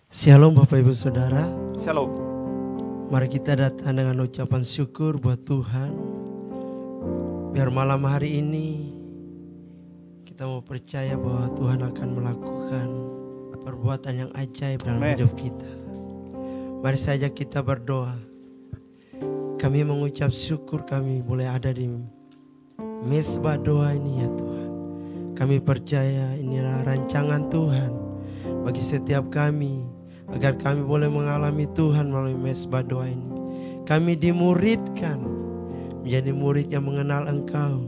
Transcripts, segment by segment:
Shalom Bapak Ibu Saudara. Shalom. Mari kita datang dengan ucapan syukur buat Tuhan. Biar malam hari ini kita mau percaya bahwa Tuhan akan melakukan perbuatan yang ajaib dalam hidup kita. Mari saja kita berdoa. Kami mengucap syukur kami boleh ada di mesbah doa ini ya Tuhan. Kami percaya inilah rancangan Tuhan bagi setiap kami, agar kami boleh mengalami Tuhan melalui mesbah doa ini. Kami dimuridkan menjadi murid yang mengenal Engkau,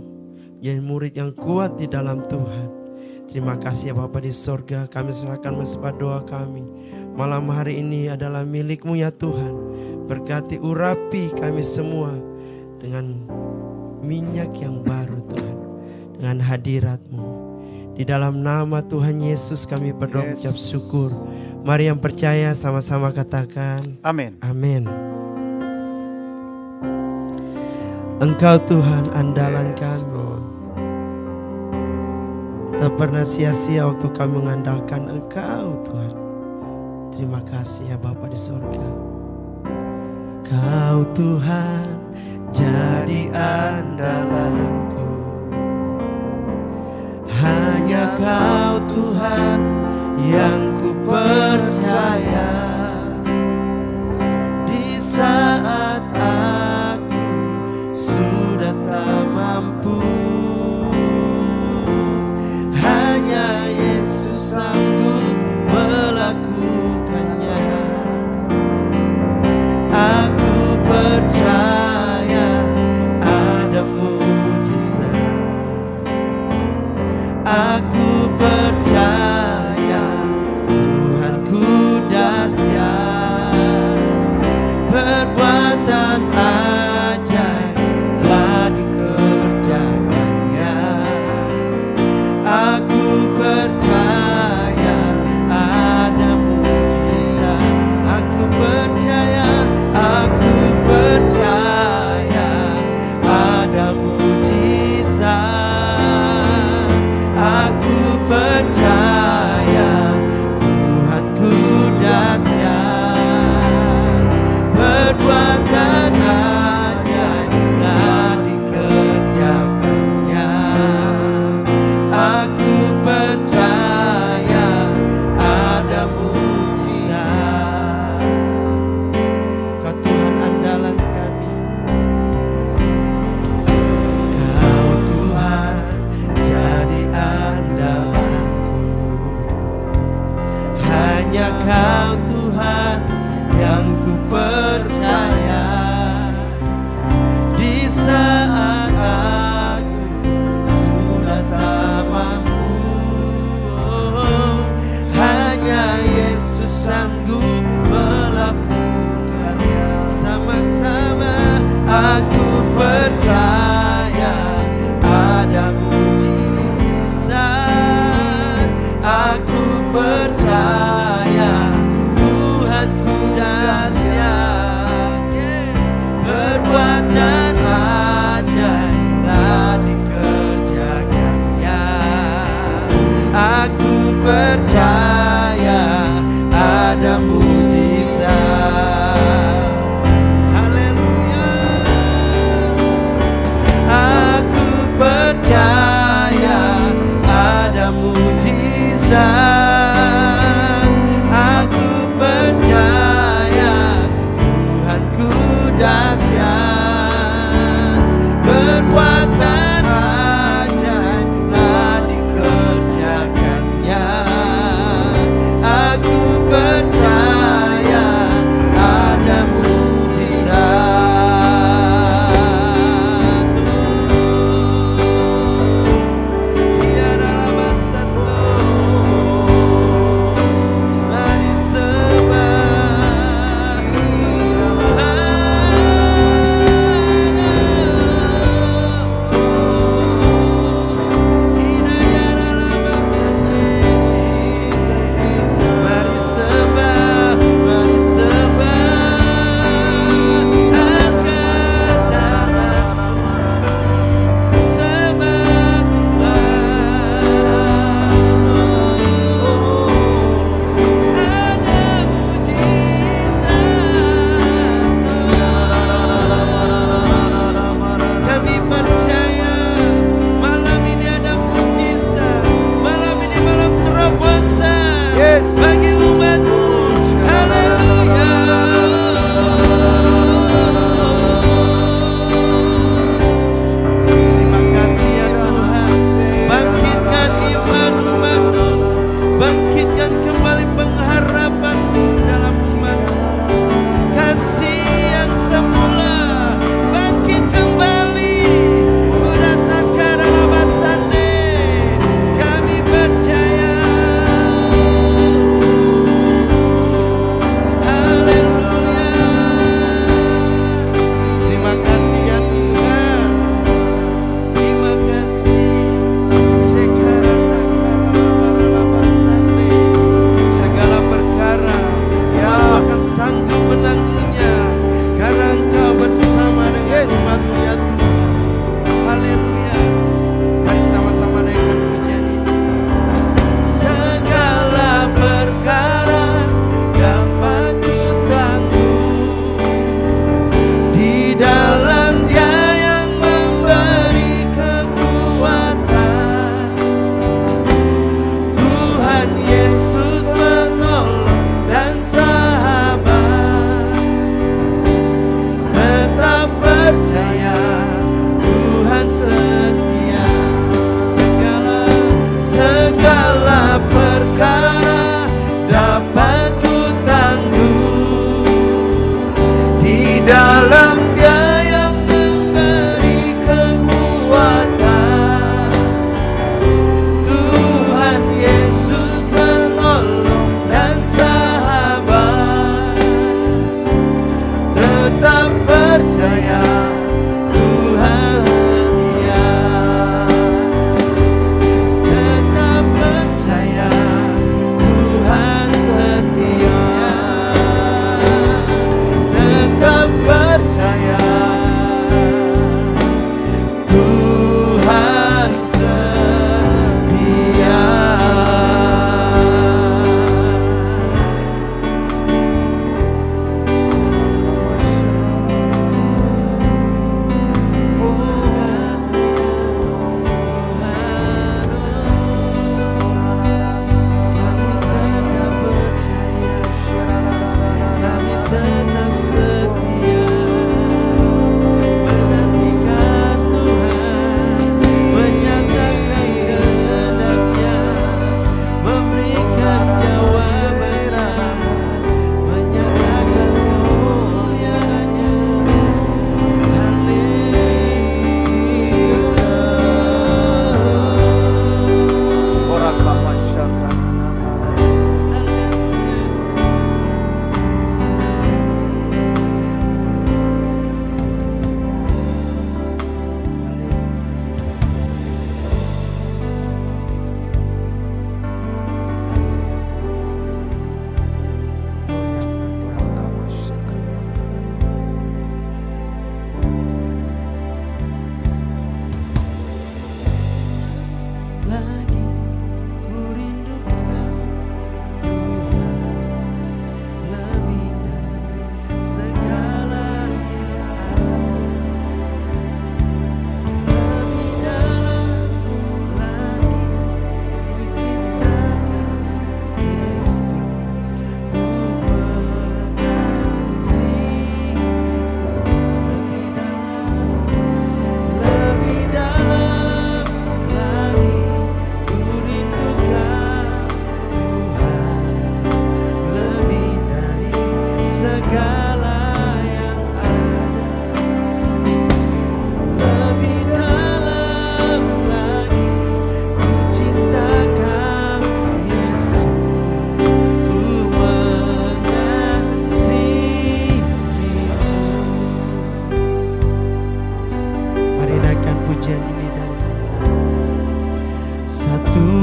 menjadi murid yang kuat di dalam Tuhan. Terima kasih ya Bapa di sorga, kami serahkan mesbah doa kami. Malam hari ini adalah milik-Mu ya Tuhan. Berkati urapi kami semua dengan minyak yang baru Tuhan, dengan hadirat-Mu. Di dalam nama Tuhan Yesus kami berdoa ucap syukur. Mari yang percaya sama-sama katakan Amin. Amin. Engkau Tuhan andalan kami. Tak pernah sia-sia waktu kami mengandalkan Engkau Tuhan. Terima kasih ya Bapa di sorga. Kau Tuhan jadi andalanku. Hanya Kau Tuhan yang ku percaya. Di saat aku sudah tak mampu, hanya Yesus sanggup melakukannya. Aku percaya ada mujizat. Aku percaya Tuhanku dahsyat. Perbuatan ajaib telah dikerjakannya. Aku percaya ada mujizat. Aku percaya ada mujizat. Aku percaya Tuhanku dahsyat. Perbuatan ajaib telah dikerjakannya. Aku percaya ada mujizat. Kau Tuhan andalan kami. Kau Tuhan jadi andalanku. Hanya Kau Tuhan yang ku percaya. Di saat aku sudah tak mampu, hanya Yesus sanggup melakukannya. Sama-sama aku percaya ada mujizat. Aku percaya Tuhanku dahsyat. Perbuatan ajaib telah dikerjakannya. Aku percaya ada mujizat. Haleluya. Aku percaya ada mujizat. Aku percaya Tuhanku dahsyat. Perbuatan ajaib telah dikerjakannya. Aku percaya ada mujizat. Tiada alasan,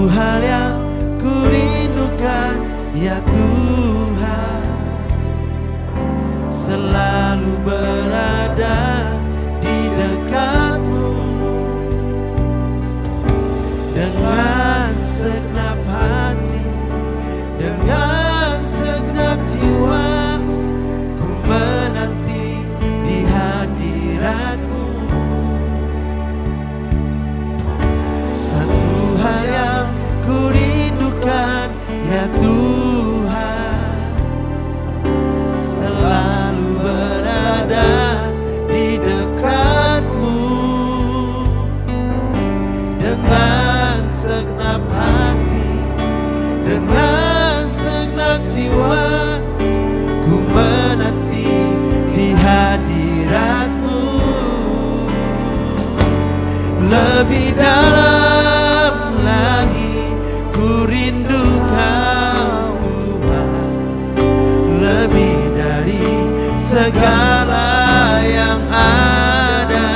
hal yang ku rindukan ya Tuhan, selalu berada di dekat-Mu. Dengan segenap hati, dengan segenap jiwa, ku menanti di hadirat-Mu. Satu hal yang ku rindukan ya Tuhan, selalu berada di dekat-Mu. Dengan segenap hati, dengan segenap jiwa, ku menanti di hadirat-Mu. Lebih dalam lagi ku rindu Kau Tuhan, lebih dari segala yang ada.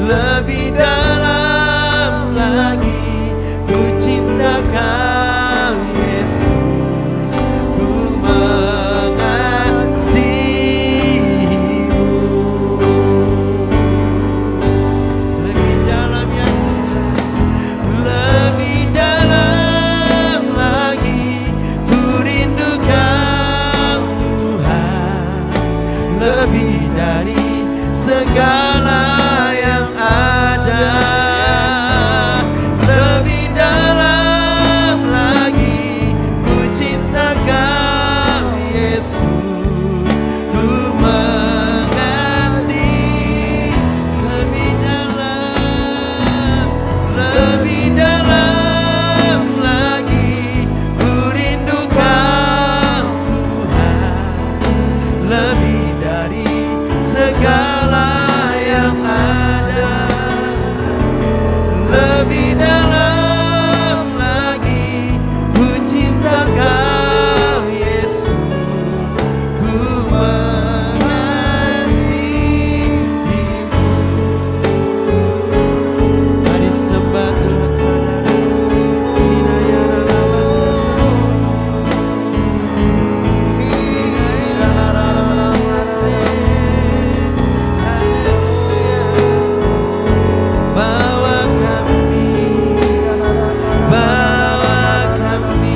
Lebih dalam lagi ku cinta Kau Yesus, ku mengasihi-Mu. Lebih dalam ya Tuhan, lebih dalam lagi ku rindu Kau Tuhan, lebih dari segala yang ada. Lebih dalam lagi ku cinta Kau Yesus, ku mengasihi. Lebih dalam lagi ku rindu Kau Tuhan, lebih dari segala yang ada. Lebih dalam lagi ku cinta Kau Yesus, ku mengasihi-Mu. Mari sembah Tuhan saudara. Bawa kami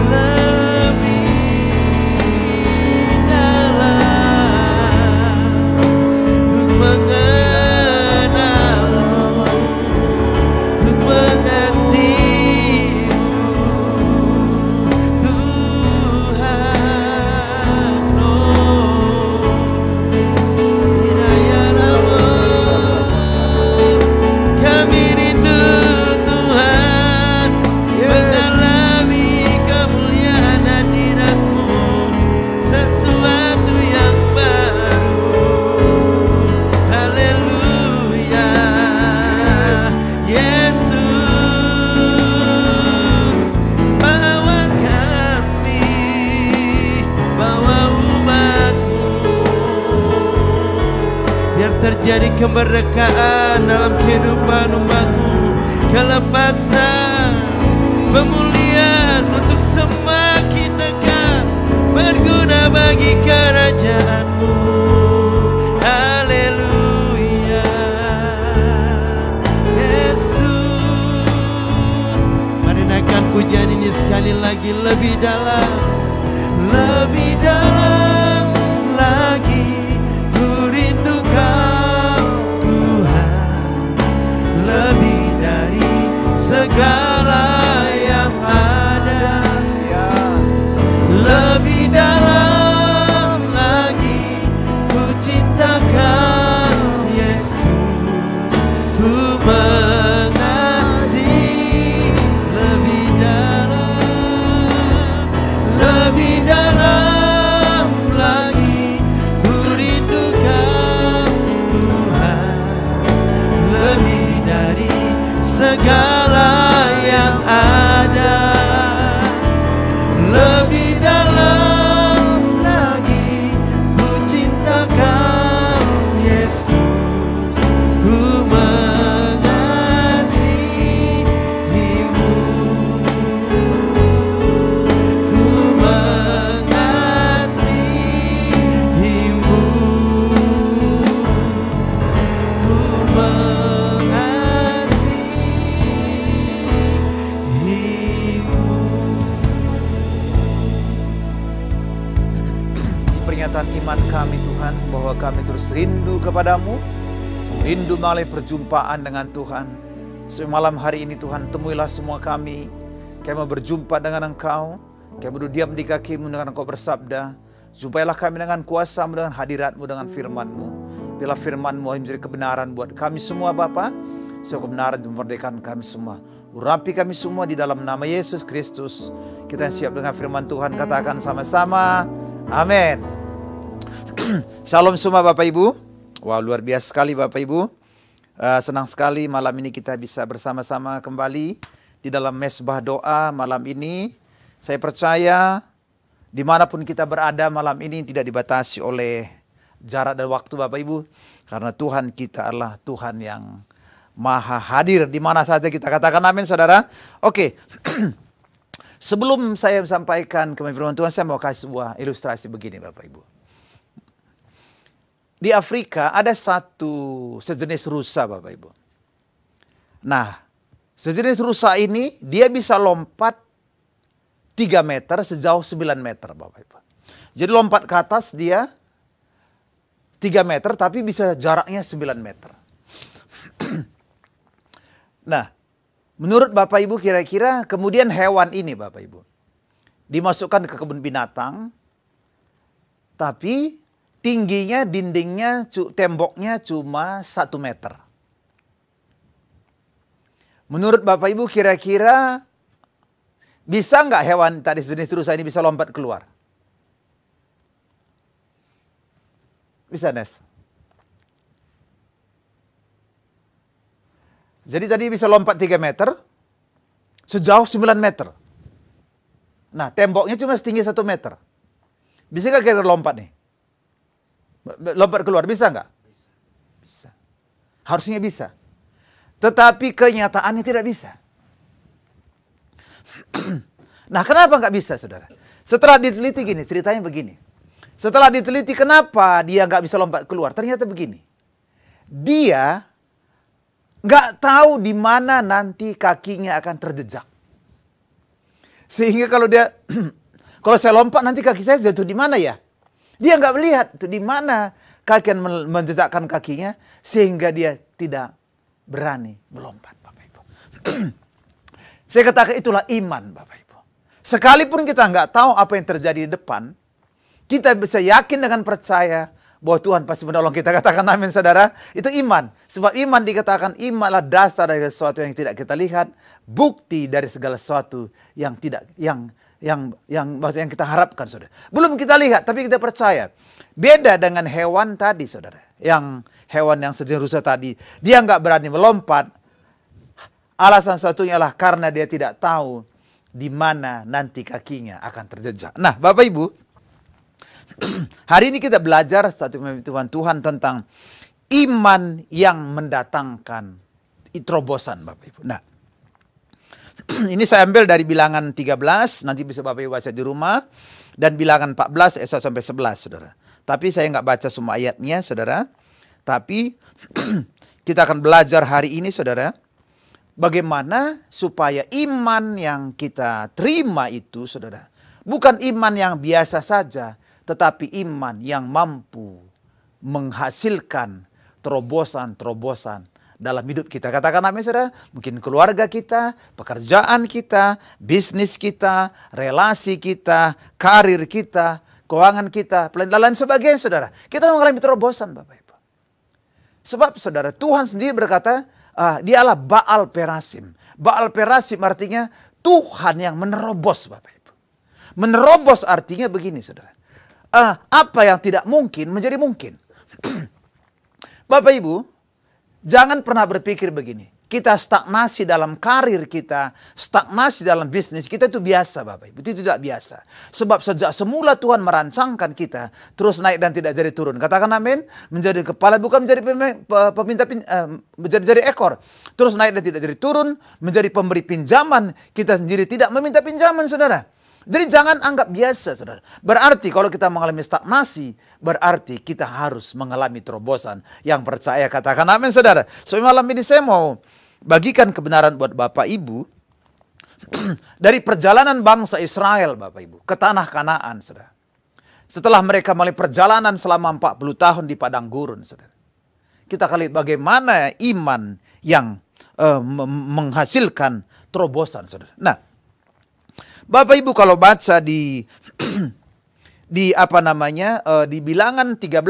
lebih dalam untuk mengenal-Mu, untuk mengasihi-Mu Tuhan. Kami rindu Tuhan mengalami kemuliaan hadirat-Mu, sesuatu yang baru. Haleluya, Yesus, bawa kami, bawa umat-Mu, biar terjadi kemerdekaan dalam kehidupan umat-Mu, kelepasan, pemulihan untuk semakin dekat, berguna bagi kerajaan-Mu. Haleluya, Yesus. Mari naikkan pujian ini sekali lagi. Lebih dalam lagi ku rindu Kau Tuhan, lebih dari segala yang ada. Lebih dalam lagi ku cinta Kau Yesus, ku mengasihi. Lebih dalam lagi ku rindu Kau Tuhan, lebih dari segala yang ada. Lebih dalam lagi ku cinta Kau Yesus, ku mengasihi. iman kami Tuhan, bahwa kami terus rindu kepadamu, rindu melalui perjumpaan dengan Tuhan. Semalam hari ini Tuhan, temuilah semua kami mau berjumpa dengan Engkau, kami berdiam di kaki-Mu dengan Engkau bersabda. Jumpailah kami dengan kuasa-Mu, dengan hadirat-Mu, dengan firman-Mu. Bila firman-Mu menjadi kebenaran buat kami semua Bapa, sehingga kebenaran itu memerdekakan kami semua. Urapi kami semua di dalam nama Yesus Kristus. Kita siap dengan firman Tuhan, katakan sama-sama, amin. Shalom semua Bapak Ibu. Wah, luar biasa sekali Bapak Ibu. Senang sekali malam ini kita bisa bersama-sama kembali di dalam mesbah doa malam ini. Saya percaya dimanapun kita berada malam ini tidak dibatasi oleh jarak dan waktu Bapak Ibu. Karena Tuhan kita adalah Tuhan yang Maha hadir di mana saja kita, katakan amin saudara. Oke. Sebelum saya sampaikan ke firman Tuhan, saya mau kasih sebuah ilustrasi begini Bapak Ibu. Di Afrika ada satu sejenis rusa Bapak Ibu. Nah, sejenis rusa ini dia bisa lompat 3 meter sejauh 9 meter Bapak Ibu. Jadi lompat ke atas dia 3 meter tapi bisa jaraknya 9 meter. Nah, menurut Bapak Ibu kira-kira kemudian hewan ini Bapak Ibu dimasukkan ke kebun binatang, tapi tingginya, dindingnya, temboknya cuma 1 meter. Menurut Bapak Ibu kira-kira bisa nggak hewan tadi jenis rusa ini bisa lompat keluar? Bisa, Nes? Jadi tadi bisa lompat 3 meter, sejauh 9 meter. Nah, temboknya cuma setinggi 1 meter. Bisa nggak kira-kira lompat nih? Lompat keluar, bisa nggak? Bisa. Harusnya bisa. Tetapi kenyataannya tidak bisa. Nah, kenapa nggak bisa, saudara? Setelah diteliti gini, ceritanya begini. Setelah diteliti kenapa dia nggak bisa lompat keluar, ternyata begini. Dia nggak tahu di mana nanti kakinya akan terjejak. Sehingga kalau dia, kalau saya lompat nanti kaki saya jatuh di mana ya? Dia nggak melihat di mana kaki akan menjejakkan kakinya, sehingga dia tidak berani melompat, Bapak Ibu. Saya katakan itulah iman, Bapak Ibu. Sekalipun kita nggak tahu apa yang terjadi di depan, kita bisa yakin dengan percaya bahwa Tuhan pasti menolong kita. Katakan amin saudara. Itu iman. Sebab iman dikatakan iman adalah dasar dari sesuatu yang tidak kita lihat, bukti dari segala sesuatu yang tidak yang kita harapkan saudara. Belum kita lihat tapi kita percaya. Beda dengan hewan tadi saudara. Yang hewan yang sejenis rusa tadi, dia nggak berani melompat. Alasan satunya adalah karena dia tidak tahu di mana nanti kakinya akan terjejak. Nah, Bapak Ibu, hari ini kita belajar satu Tuhan tentang iman yang mendatangkan terobosan Bapak Ibu. Nah, ini saya ambil dari bilangan 13, nanti bisa Bapak Ibu baca di rumah. Dan bilangan 14 ayat 1 sampai 11 saudara. Tapi saya nggak baca semua ayatnya saudara. Tapi kita akan belajar hari ini saudara. Bagaimana supaya iman yang kita terima itu saudara. Bukan iman yang biasa saja. Tetapi iman yang mampu menghasilkan terobosan-terobosan dalam hidup kita. Katakan amin saudara. Mungkin keluarga kita, pekerjaan kita, bisnis kita, relasi kita, karir kita, keuangan kita, dan sebagainya saudara. Kita mengalami terobosan Bapak Ibu. Sebab saudara Tuhan sendiri berkata, dia adalah Baal Perasim. Baal Perasim artinya Tuhan yang menerobos Bapak Ibu. Menerobos artinya begini saudara. Apa yang tidak mungkin menjadi mungkin. Bapak Ibu, jangan pernah berpikir begini. Kita stagnasi dalam karir kita, stagnasi dalam bisnis kita itu biasa Bapak Ibu. Itu tidak biasa. Sebab sejak semula Tuhan merancangkan kita terus naik dan tidak jadi turun. Katakan amin. Menjadi kepala bukan menjadi menjadi ekor. Terus naik dan tidak jadi turun. Menjadi pemberi pinjaman. Kita sendiri tidak meminta pinjaman saudara. Jadi jangan anggap biasa saudara. Berarti kalau kita mengalami stagnasi, berarti kita harus mengalami terobosan. Yang percaya katakan amin saudara. So malam ini saya mau bagikan kebenaran buat Bapak Ibu. Dari perjalanan bangsa Israel Bapak Ibu ke tanah Kanaan saudara. Setelah mereka melalui perjalanan selama 40 tahun di padang gurun, saudara. Kita akan lihat bagaimana iman yang menghasilkan terobosan, saudara. Nah, Bapak Ibu kalau baca di di Bilangan 13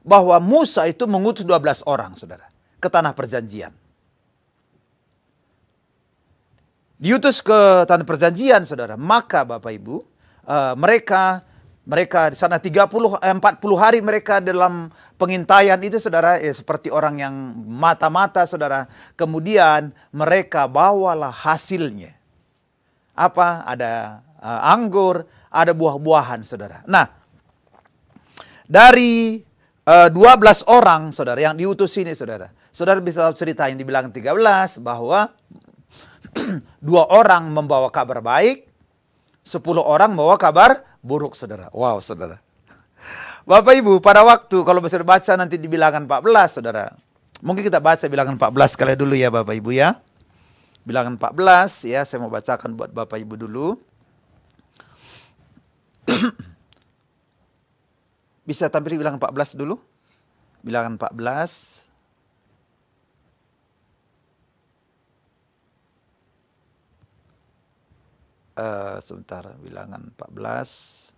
bahwa Musa itu mengutus 12 orang, saudara, ke tanah perjanjian. Diutus ke tanah perjanjian, saudara. Maka Bapak Ibu, mereka di sana 40 hari mereka dalam pengintaian itu, saudara, seperti orang yang mata-mata, saudara. Kemudian mereka bawalah hasilnya. Apa? Ada anggur, ada buah-buahan, saudara. Nah, dari 12 orang, saudara, yang diutus ini, saudara. Saudara bisa tahu cerita yang di Bilangan 13 bahwa 2 orang membawa kabar baik, 10 orang membawa kabar buruk, saudara. Wow, saudara. Bapak Ibu, pada waktu kalau bisa baca nanti di Bilangan 14, saudara. Mungkin kita baca Bilangan 14 kali dulu ya Bapak Ibu ya. Bilangan 14 ya, saya mau bacakan buat Bapak Ibu dulu. Bisa tampil Bilangan 14 dulu? Bilangan 14. Sebentar, Bilangan 14.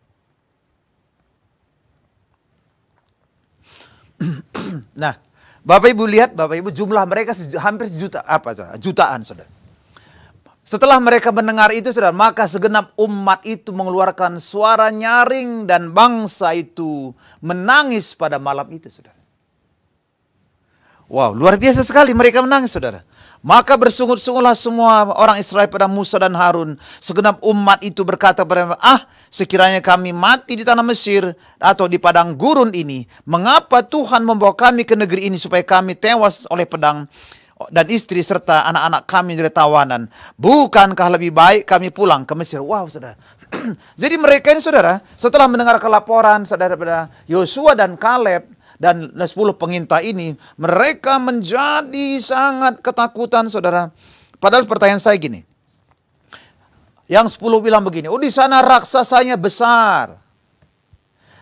Nah, Bapak Ibu lihat, Bapak Ibu, jumlah mereka hampir jutaan, saudara. Setelah mereka mendengar itu, saudara, maka segenap umat itu mengeluarkan suara nyaring dan bangsa itu menangis pada malam itu, saudara. Wow, luar biasa sekali mereka menangis, saudara. Maka bersungut-sungutlah semua orang Israel pada Musa dan Harun. Segenap umat itu berkata kepada mereka, sekiranya kami mati di tanah Mesir atau di padang gurun ini, mengapa Tuhan membawa kami ke negeri ini supaya kami tewas oleh pedang dan istri serta anak-anak kami dari tawanan? Bukankah lebih baik kami pulang ke Mesir? Wow, saudara. Jadi mereka ini, saudara, setelah mendengar laporan saudara pada Yosua dan Kaleb dan 10 pengintai ini, mereka menjadi sangat ketakutan, saudara. Padahal pertanyaan saya gini. Yang 10 bilang begini, di sana raksasanya besar.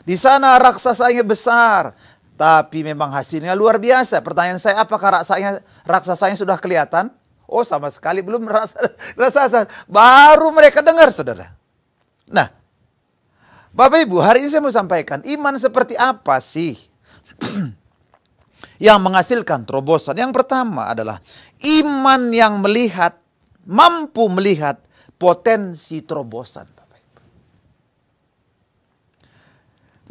Di sana raksasanya besar. Tapi memang hasilnya luar biasa. Pertanyaan saya, apakah raksasanya sudah kelihatan? Oh, sama sekali belum raksasa. Baru mereka dengar, saudara. Nah, Bapak Ibu, hari ini saya mau sampaikan, iman seperti apa sih yang menghasilkan terobosan? Yang pertama adalah iman yang mampu melihat potensi terobosan, Bapak Ibu.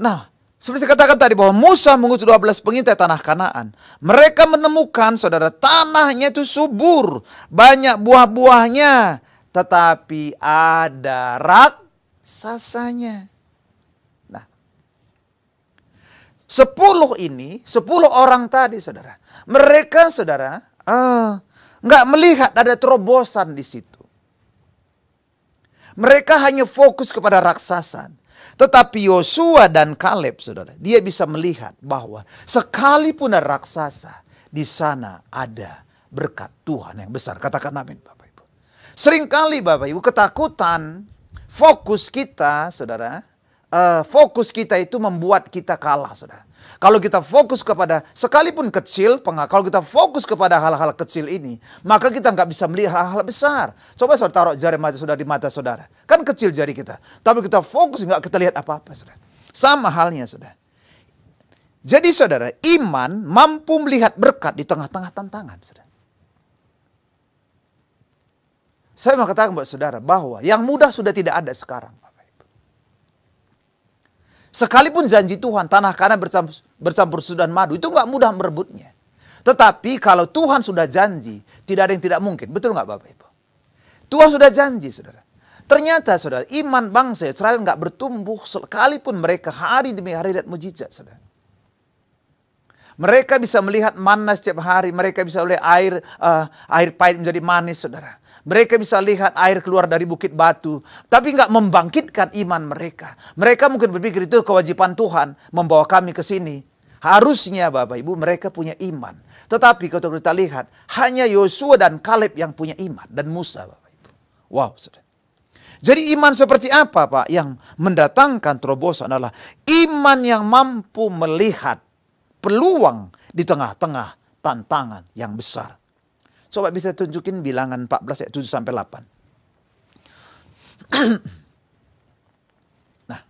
Nah, seperti saya katakan tadi bahwa Musa mengutus 12 pengintai tanah Kanaan. Mereka menemukan, saudara, tanahnya itu subur, banyak buah-buahnya, tetapi ada raksasanya. 10 orang tadi, saudara. Mereka, saudara, nggak melihat ada terobosan di situ. Mereka hanya fokus kepada raksasan. Tetapi Yosua dan Kaleb, saudara, dia bisa melihat bahwa sekalipun ada raksasa, di sana ada berkat Tuhan yang besar. Katakan amin, Bapak Ibu. Seringkali, Bapak Ibu, ketakutan, fokus kita, saudara, fokus kita itu membuat kita kalah, saudara. Kalau kita fokus kepada sekalipun kecil, kalau kita fokus kepada hal-hal kecil ini, maka kita nggak bisa melihat hal-hal besar. Coba saudara taruh jari mata saudara di mata saudara, kan kecil jari kita, tapi kita fokus nggak kita lihat apa-apa, saudara. Sama halnya, saudara. Jadi, saudara, iman mampu melihat berkat di tengah-tengah tantangan, saudara. Saya mau katakan buat saudara bahwa yang mudah sudah tidak ada sekarang. Sekalipun janji Tuhan, tanah Kanaan bercampur susu dan madu, itu nggak mudah merebutnya. Tetapi kalau Tuhan sudah janji, tidak ada yang tidak mungkin. Betul nggak Bapak Ibu? Tuhan sudah janji, saudara. Ternyata, saudara, iman bangsa Israel nggak bertumbuh sekalipun mereka hari demi hari lihat mujizat, saudara. Mereka bisa melihat manna setiap hari, mereka bisa melihat air pahit menjadi manis, saudara. Mereka bisa lihat air keluar dari bukit batu, tapi nggak membangkitkan iman mereka. Mereka mungkin berpikir itu kewajiban Tuhan membawa kami ke sini. Harusnya, Bapak Ibu, mereka punya iman. Tetapi kalau kita lihat, hanya Yosua dan Kaleb yang punya iman, dan Musa, Bapak Ibu. Wow, saudara. Jadi iman seperti apa, Pak? Yang mendatangkan terobosan adalah iman yang mampu melihat peluang di tengah-tengah tantangan yang besar. Coba bisa tunjukin Bilangan 14 ayat 7 sampai 8. Nah,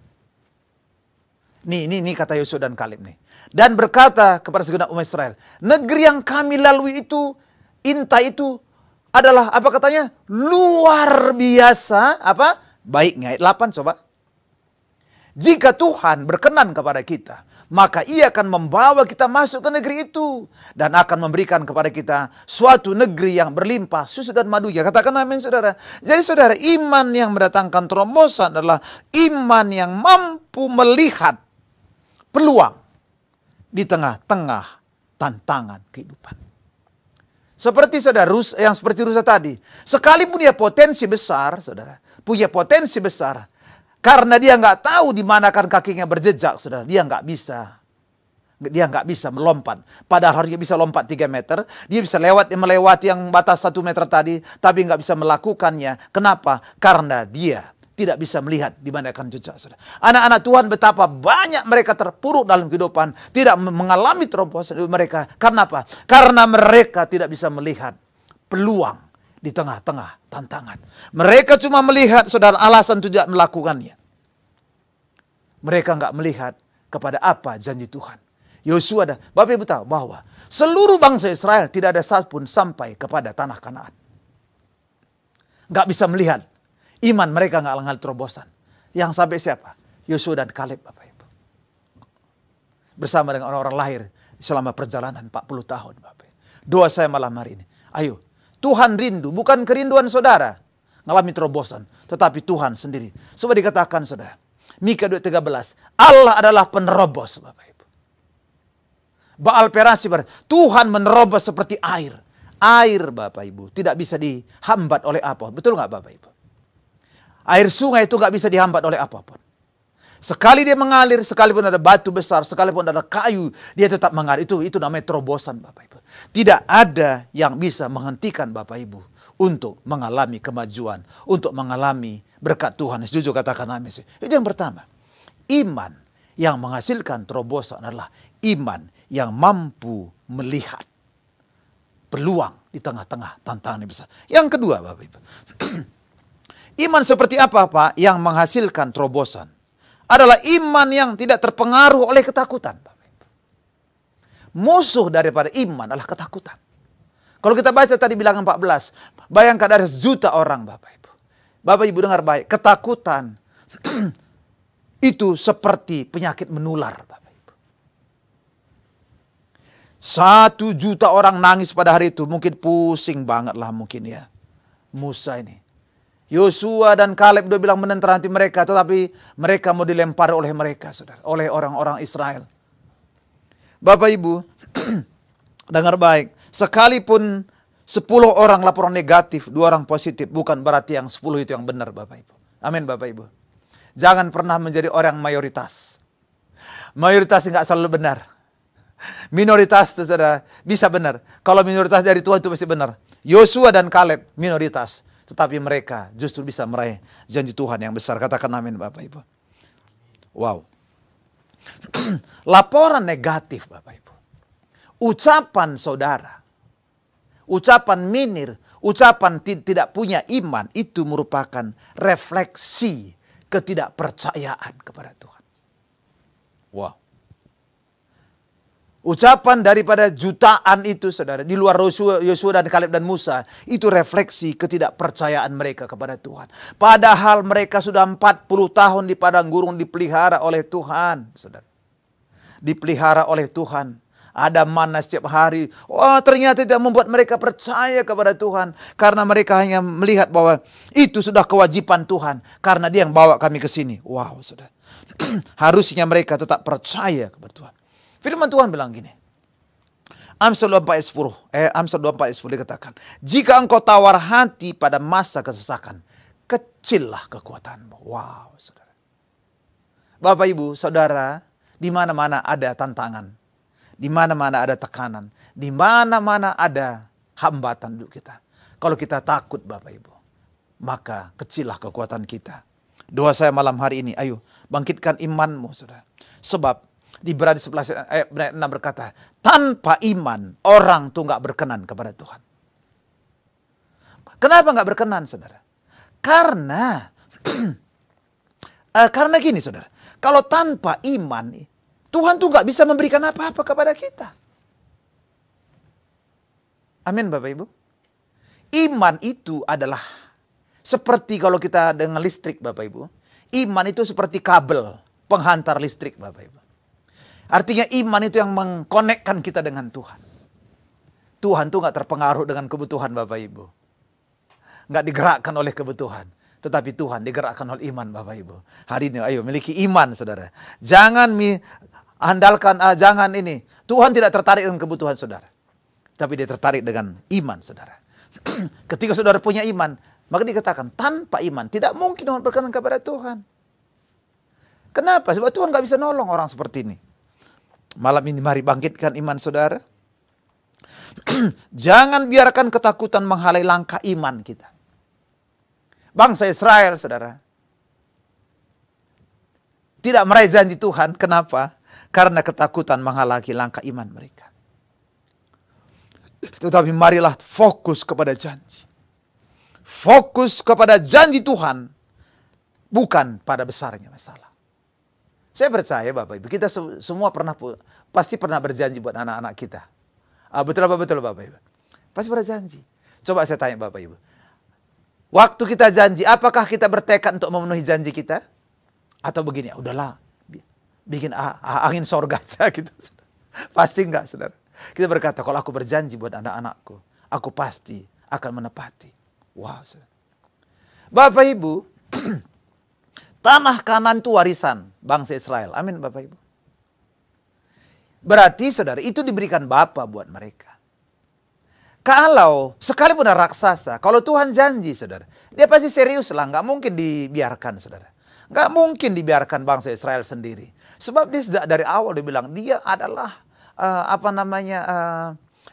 ini kata Yosua dan Kaleb nih. Dan berkata kepada segenap umat Israel, negeri yang kami lalui itu, Inta itu adalah apa katanya? Luar biasa, apa? Baiknya. Ayat 8 coba. Jika Tuhan berkenan kepada kita, maka Ia akan membawa kita masuk ke negeri itu dan akan memberikan kepada kita suatu negeri yang berlimpah susu dan madunya. Katakan amin, saudara. Jadi saudara, iman yang mendatangkan terobosan adalah iman yang mampu melihat peluang di tengah-tengah tantangan kehidupan. Seperti saudara yang seperti rusa tadi, sekalipun dia potensi besar, saudara, punya potensi besar, karena dia nggak tahu di mana kan kakinya berjejak, saudara, dia nggak bisa melompat. Padahal harusnya bisa lompat 3 meter, dia bisa melewati yang batas 1 meter tadi, tapi nggak bisa melakukannya. Kenapa? Karena dia tidak bisa melihat di mana akan jejak, saudara. Anak-anak Tuhan betapa banyak mereka terpuruk dalam kehidupan, tidak mengalami terobosan mereka. Karena apa? Karena mereka tidak bisa melihat peluang di tengah-tengah tantangan. Mereka cuma melihat, saudara, alasan tidak melakukannya. Mereka nggak melihat kepada apa janji Tuhan. Yosua dan Bapak Ibu tahu bahwa seluruh bangsa Israel tidak ada satupun sampai kepada tanah Kanaan. Nggak bisa melihat. Iman mereka nggak mengalami terobosan. Yang sampai siapa? Yosua dan Kaleb, Bapak Ibu. Bersama dengan orang-orang lahir selama perjalanan 40 tahun, Bapak Ibu. Doa saya malam hari ini. Ayo, Tuhan rindu, bukan kerinduan saudara ngalami terobosan, tetapi Tuhan sendiri. Coba dikatakan, saudara. Mika 2:13, Allah adalah penerobos, Bapak Ibu. Baal Perasi, Tuhan menerobos seperti air. Air, Bapak Ibu, tidak bisa dihambat oleh apa. Betul nggak, Bapak Ibu? Air sungai itu nggak bisa dihambat oleh apapun. Sekali dia mengalir, sekalipun ada batu besar, sekalipun ada kayu, dia tetap mengalir. Itu namanya terobosan, Bapak Ibu. Tidak ada yang bisa menghentikan Bapak Ibu untuk mengalami kemajuan, untuk mengalami berkat Tuhan. Setuju, katakan amin. Itu yang pertama. Iman yang menghasilkan terobosan adalah iman yang mampu melihat peluang di tengah-tengah tantangan yang besar. Yang kedua, Bapak Ibu. Iman seperti apa, Pak, yang menghasilkan terobosan? Adalah iman yang tidak terpengaruh oleh ketakutan, Bapak Ibu. Musuh daripada iman adalah ketakutan. Kalau kita baca tadi Bilangan 14, bayangkan ada 1 juta orang, Bapak Ibu. Bapak Ibu dengar baik, ketakutan itu seperti penyakit menular, Bapak Ibu. 1 juta orang nangis pada hari itu, mungkin pusing banget lah mungkin ya. Musa ini. Yosua dan Kaleb dia bilang menentang hati mereka, tetapi mereka mau dilempar oleh mereka, saudara, oleh orang-orang Israel. Bapak Ibu, dengar baik, sekalipun 10 orang laporan negatif, 2 orang positif, bukan berarti yang 10 itu yang benar, Bapak Ibu. Amin, Bapak Ibu. Jangan pernah menjadi orang mayoritas. Mayoritas nggak selalu benar. Minoritas itu, saudara, bisa benar. Kalau minoritas dari Tuhan itu pasti benar. Yosua dan Kaleb minoritas. Tetapi mereka justru bisa meraih janji Tuhan yang besar. Katakan amin, Bapak Ibu. Wow. Laporan negatif, Bapak Ibu. Ucapan saudara. Ucapan minir. Ucapan tidak punya iman. Itu merupakan refleksi ketidakpercayaan kepada Tuhan. Wow. Ucapan daripada jutaan itu, saudara, di luar Yosua dan Kaleb dan Musa, itu refleksi ketidakpercayaan mereka kepada Tuhan. Padahal mereka sudah 40 tahun di padang gurun dipelihara oleh Tuhan, saudara. Dipelihara oleh Tuhan. Ada mana setiap hari. Oh, ternyata tidak membuat mereka percaya kepada Tuhan. Karena mereka hanya melihat bahwa itu sudah kewajiban Tuhan. Karena Dia yang bawa kami ke sini. Wow, saudara. Harusnya mereka tetap percaya kepada Tuhan. Firman Tuhan bilang gini. Amsal 24 ayat 10 dikatakan, jika engkau tawar hati pada masa kesesakan, kecillah kekuatanmu. Wow, saudara. Bapak Ibu, saudara, di mana-mana ada tantangan, di mana-mana ada tekanan, di mana-mana ada hambatan dulu kita. Kalau kita takut, Bapak Ibu, maka kecillah kekuatan kita. Doa saya malam hari ini, ayo bangkitkan imanmu, saudara. Sebab di Ibrani 11 ayat 6 berkata, tanpa iman orang tuh nggak berkenan kepada Tuhan. Kenapa nggak berkenan, saudara? Karena karena gini, saudara. Kalau tanpa iman, Tuhan tuh nggak bisa memberikan apa-apa kepada kita. Amin, Bapak Ibu. Iman itu adalah seperti kalau kita dengan listrik, Bapak Ibu. Iman itu seperti kabel penghantar listrik, Bapak Ibu. Artinya iman itu yang mengkonekkan kita dengan Tuhan. Tuhan tuh nggak terpengaruh dengan kebutuhan Bapak Ibu. Nggak digerakkan oleh kebutuhan. Tetapi Tuhan digerakkan oleh iman, Bapak Ibu. Hari ini ayo miliki iman, saudara. Jangan andalkan, jangan ini. Tuhan tidak tertarik dengan kebutuhan saudara. Tapi dia tertarik dengan iman, saudara. Ketika saudara punya iman, maka dikatakan tanpa iman tidak mungkin orang berkenan kepada Tuhan. Kenapa? Sebab Tuhan nggak bisa nolong orang seperti ini. Malam ini mari bangkitkan iman saudara. Jangan biarkan ketakutan menghalai langkah iman kita. Bangsa Israel, saudara, tidak meraih janji Tuhan. Kenapa? Karena ketakutan menghalangi langkah iman mereka. Tetapi marilah fokus kepada janji. Fokus kepada janji Tuhan, bukan pada besarnya masalah. Saya percaya Bapak Ibu, kita semua pasti pernah berjanji buat anak-anak kita. Betul apa betul Bapak Ibu? Pasti pernah janji. Coba saya tanya Bapak Ibu. Waktu kita janji, apakah kita bertekad untuk memenuhi janji kita? Atau begini, udahlah, bikin angin sorga aja gitu. Pasti enggak, saudara. Kita berkata, kalau aku berjanji buat anak-anakku, aku pasti akan menepati. Wow, saudara. Bapak Ibu, tanah Kanaan itu warisan bangsa Israel. Amin Bapak Ibu. Berarti saudara, itu diberikan Bapa buat mereka. Kalau sekalipun ada raksasa, kalau Tuhan janji saudara, dia pasti serius lah, nggak mungkin dibiarkan saudara. Nggak mungkin dibiarkan bangsa Israel sendiri. Sebab dia sejak dari awal dia bilang, dia adalah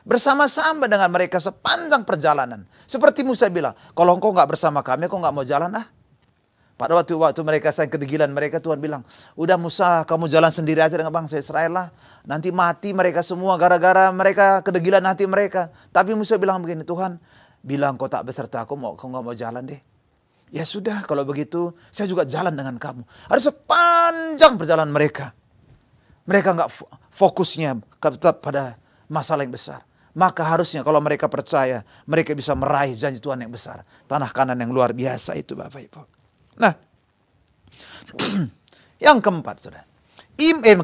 bersama-sama dengan mereka sepanjang perjalanan. Seperti Musa bilang, kalau engkau nggak bersama kami, engkau nggak mau jalan ah. Pada waktu mereka sayang kedegilan mereka, Tuhan bilang, udah Musa kamu jalan sendiri aja dengan bangsa Israel lah. Nanti mati mereka semua gara-gara mereka kedegilan hati mereka. Tapi Musa bilang begini, Tuhan bilang kau tak beserta aku, kau nggak mau jalan deh. Ya sudah kalau begitu saya juga jalan dengan kamu. Ada sepanjang perjalanan mereka. Mereka nggak fokusnya tetap pada masalah yang besar. Maka harusnya kalau mereka percaya, mereka bisa meraih janji Tuhan yang besar. Tanah Kanaan yang luar biasa itu Bapak Ibu. Nah, yang keempat, saudara.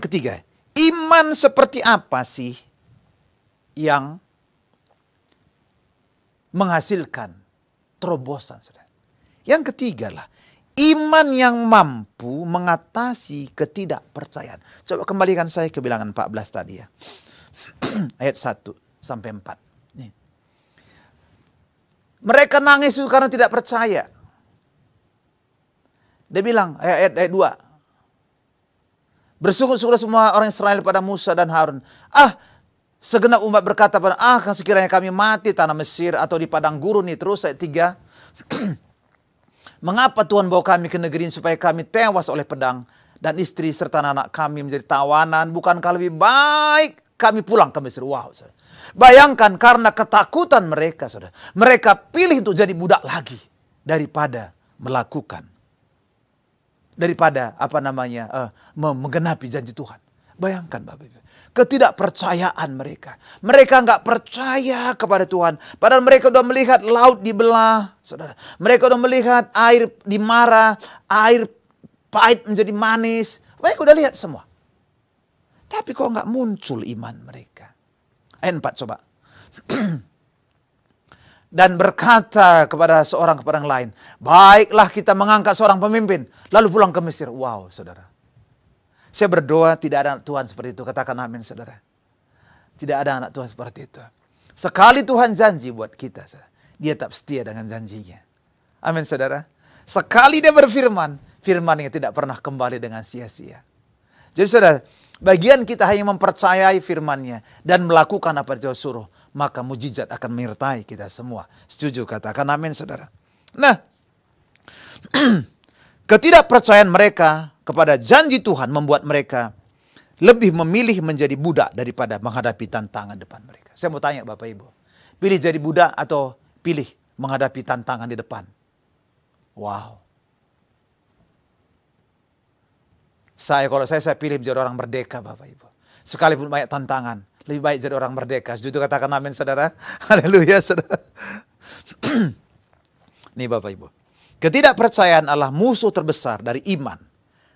Ketiga, iman seperti apa sih yang menghasilkan terobosan, saudara? Yang ketiga lah, iman yang mampu mengatasi ketidakpercayaan. Coba kembalikan saya ke bilangan 14 tadi ya. Ayat 1 sampai 4. Nih. Mereka nangis karena tidak percaya. Dia bilang, ayat 2. Bersyukur-syukur semua orang Israel pada Musa dan Harun. Segenap umat berkata pada, sekiranya kami mati tanah Mesir atau di padang gurun nih. Terus ayat 3. Mengapa Tuhan bawa kami ke negeri ini supaya kami tewas oleh pedang dan istri serta anak kami menjadi tawanan? Bukankah lebih baik kami pulang ke Mesir? Wow, saudara. Bayangkan karena ketakutan mereka, saudara. Mereka pilih untuk jadi budak lagi daripada melakukan. Daripada menggenapi janji Tuhan. Bayangkan Bapak Ibu. Ketidakpercayaan mereka. Mereka nggak percaya kepada Tuhan. Padahal mereka sudah melihat laut dibelah. Saudara. Mereka sudah melihat air dimarah. Air pahit menjadi manis. Mereka sudah lihat semua. Tapi kok nggak muncul iman mereka. Ayat 4 coba. Dan berkata kepada yang lain, baiklah kita mengangkat seorang pemimpin, lalu pulang ke Mesir. Wow, saudara. Saya berdoa tidak ada anak Tuhan seperti itu. Katakan amin, saudara. Tidak ada anak Tuhan seperti itu. Sekali Tuhan janji buat kita, saudara, dia tetap setia dengan janjinya. Amin, saudara. Sekali dia berfirman, firman-Nya tidak pernah kembali dengan sia-sia. Jadi saudara, bagian kita hanya mempercayai firman-Nya dan melakukan apa yang Dia suruh, maka mujizat akan menyertai kita semua. Setuju? Katakan amin, saudara. Nah, Ketidakpercayaan mereka kepada janji Tuhan membuat mereka lebih memilih menjadi budak daripada menghadapi tantangan depan mereka. Saya mau tanya Bapak Ibu, pilih jadi budak atau pilih menghadapi tantangan di depan? Wow. Kalau saya pilih menjadi orang merdeka Bapak Ibu. Sekalipun banyak tantangan, lebih baik jadi orang merdeka. Setuju katakan amin saudara? Haleluya saudara. Nih Bapak Ibu. Ketidakpercayaan adalah musuh terbesar dari iman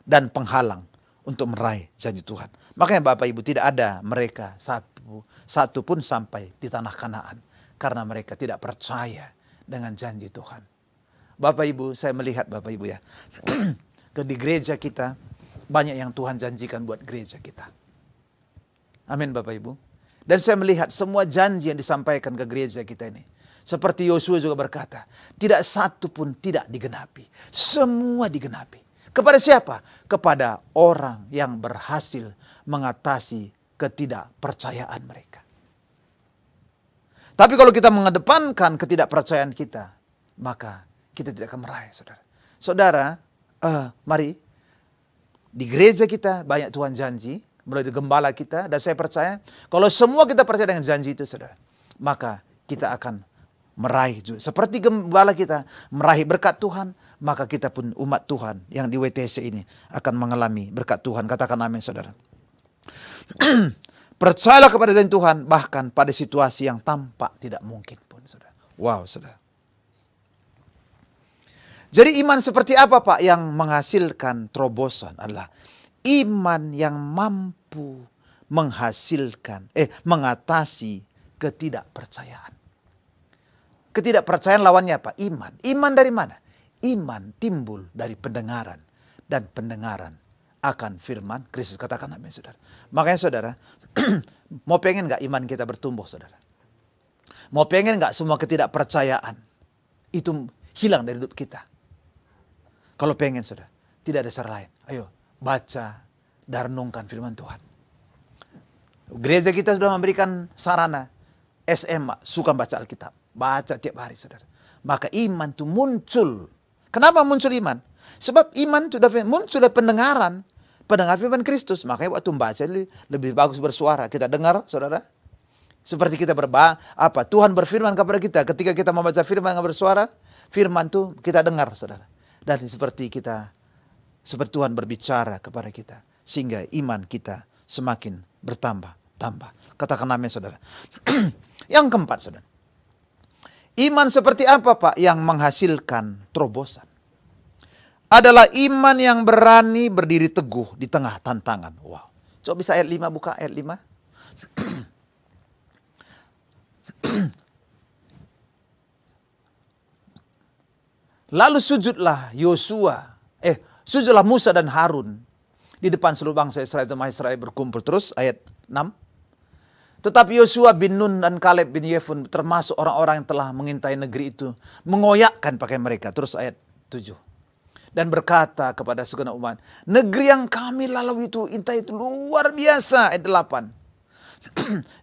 dan penghalang untuk meraih janji Tuhan. Makanya Bapak Ibu, tidak ada mereka satu pun sampai di tanah Kanaan karena mereka tidak percaya dengan janji Tuhan. Bapak Ibu, saya melihat Bapak Ibu ya, di gereja kita banyak yang Tuhan janjikan buat gereja kita. Amin Bapak Ibu. Dan saya melihat semua janji yang disampaikan ke gereja kita ini, seperti Yosua juga berkata, tidak satu pun tidak digenapi. Semua digenapi. Kepada siapa? Kepada orang yang berhasil mengatasi ketidakpercayaan mereka. Tapi kalau kita mengedepankan ketidakpercayaan kita, maka kita tidak akan meraih, saudara. Saudara, mari, di gereja kita banyak Tuhan janji, melalui gembala kita, dan saya percaya, kalau semua kita percaya dengan janji itu, saudara, maka kita akan meraih juga. Seperti gembala kita meraih berkat Tuhan, maka kita pun umat Tuhan yang di WTC ini akan mengalami berkat Tuhan. Katakan amin saudara. Percayalah kepada janji Tuhan bahkan pada situasi yang tampak tidak mungkin pun saudara. Wow saudara. Jadi iman seperti apa Pak yang menghasilkan terobosan adalah iman yang mampu mengatasi ketidakpercayaan. Ketidakpercayaan lawannya apa? Iman. Iman dari mana? Iman timbul dari pendengaran. Dan pendengaran akan firman Kristus. Katakan amin saudara. Makanya saudara, mau pengen gak iman kita bertumbuh saudara? Mau pengen gak semua ketidakpercayaan itu hilang dari hidup kita? Kalau pengen saudara, tidak ada cara lain. Ayo baca dan renungkan firman Tuhan. Gereja kita sudah memberikan sarana SMA, suka baca Alkitab. Baca tiap hari saudara. Maka iman itu muncul. Kenapa muncul iman? Sebab iman sudah muncul dari pendengaran. Pendengar firman Kristus. Makanya waktu membaca lebih bagus bersuara. Kita dengar saudara. Seperti kita Tuhan berfirman kepada kita. Ketika kita membaca firman yang bersuara. Firman itu kita dengar saudara. Dan seperti Tuhan berbicara kepada kita. Sehingga iman kita semakin bertambah-tambah. Katakan amin saudara. Yang keempat saudara. Iman seperti apa Pak yang menghasilkan terobosan? Adalah iman yang berani berdiri teguh di tengah tantangan. Wow. Coba bisa ayat 5 buka ayat 5. Lalu sujudlah sujudlah Musa dan Harun di depan seluruh bangsa Israel, jemaah Israel berkumpul. Terus ayat 6. Tetapi Yosua bin Nun dan Kaleb bin Yefun termasuk orang-orang yang telah mengintai negeri itu mengoyakkan pakaian mereka. Terus ayat 7. Dan berkata kepada segenap umat, negeri yang kami lalui itu intai itu luar biasa. Ayat 8.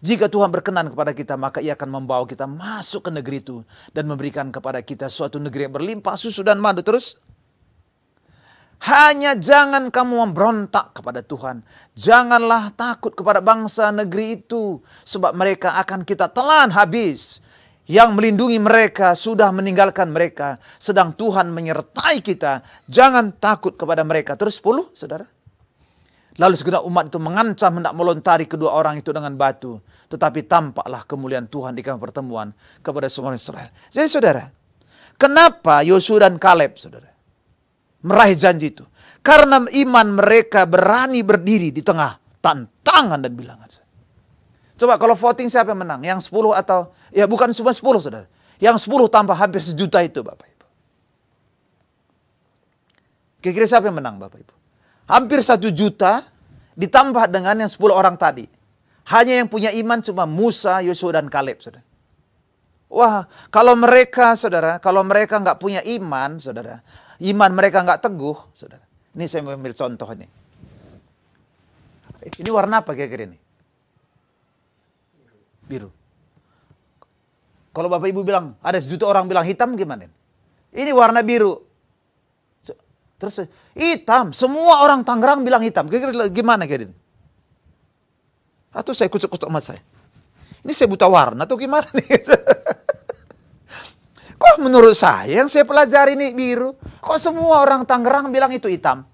Jika Tuhan berkenan kepada kita, maka ia akan membawa kita masuk ke negeri itu dan memberikan kepada kita suatu negeri yang berlimpah susu dan madu. Terus hanya jangan kamu memberontak kepada Tuhan. Janganlah takut kepada bangsa negeri itu. Sebab mereka akan kita telan habis. Yang melindungi mereka sudah meninggalkan mereka. Sedang Tuhan menyertai kita. Jangan takut kepada mereka. Terus 10 saudara. Lalu segenap umat itu mengancam hendak melontari kedua orang itu dengan batu. Tetapi tampaklah kemuliaan Tuhan di kamp pertemuan kepada semua Israel. Jadi saudara, kenapa Yosua dan Kaleb saudara meraih janji itu? Karena iman mereka berani berdiri di tengah tantangan dan bilangan. Coba kalau voting siapa yang menang? Yang 10 atau, ya bukan cuma 10 saudara. Yang 10 tambah hampir 1 juta itu Bapak Ibu. Kira-kira siapa yang menang Bapak Ibu? Hampir 1 juta ditambah dengan yang 10 orang tadi. Hanya yang punya iman cuma Musa, Yosua dan Kaleb saudara. Wah, kalau mereka saudara, kalau mereka nggak punya iman saudara, iman mereka nggak teguh saudara. Ini saya mau ambil contoh ini. Ini warna apa kira-kira ini? Biru. Kalau Bapak Ibu bilang, ada 1 juta orang bilang hitam gimana? Ini warna biru. Terus hitam, semua orang Tangerang bilang hitam. Kira-kira gimana kira ini? Atau saya kucuk-kucuk mata saya. Ini saya buta warna atau gimana nih? Kok menurut saya yang saya pelajari ini biru. Kok semua orang Tangerang bilang itu hitam?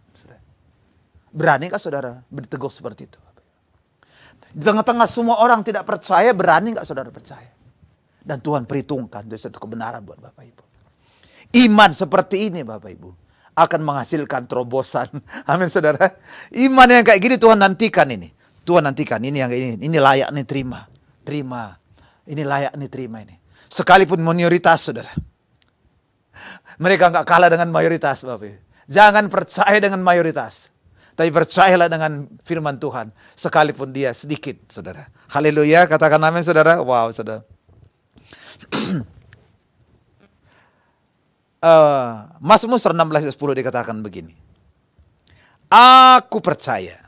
Beranikah saudara berteguh seperti itu? Di tengah-tengah semua orang tidak percaya, berani nggak saudara percaya? Dan Tuhan perhitungkan itu satu kebenaran buat Bapak Ibu. Iman seperti ini Bapak Ibu akan menghasilkan terobosan. Amin saudara. Iman yang kayak gini Tuhan nantikan ini. Tuhan nantikan ini yang kayak ini. Ini layak nih terima. Terima. Ini layak nih terima ini. Sekalipun minoritas saudara. Mereka nggak kalah dengan mayoritas Bapak Ibu. Jangan percaya dengan mayoritas. Tapi percayalah dengan firman Tuhan. Sekalipun dia sedikit, saudara. Haleluya, katakan amin, saudara. Wow, saudara. Mazmur 16:10 dikatakan begini. Aku percaya.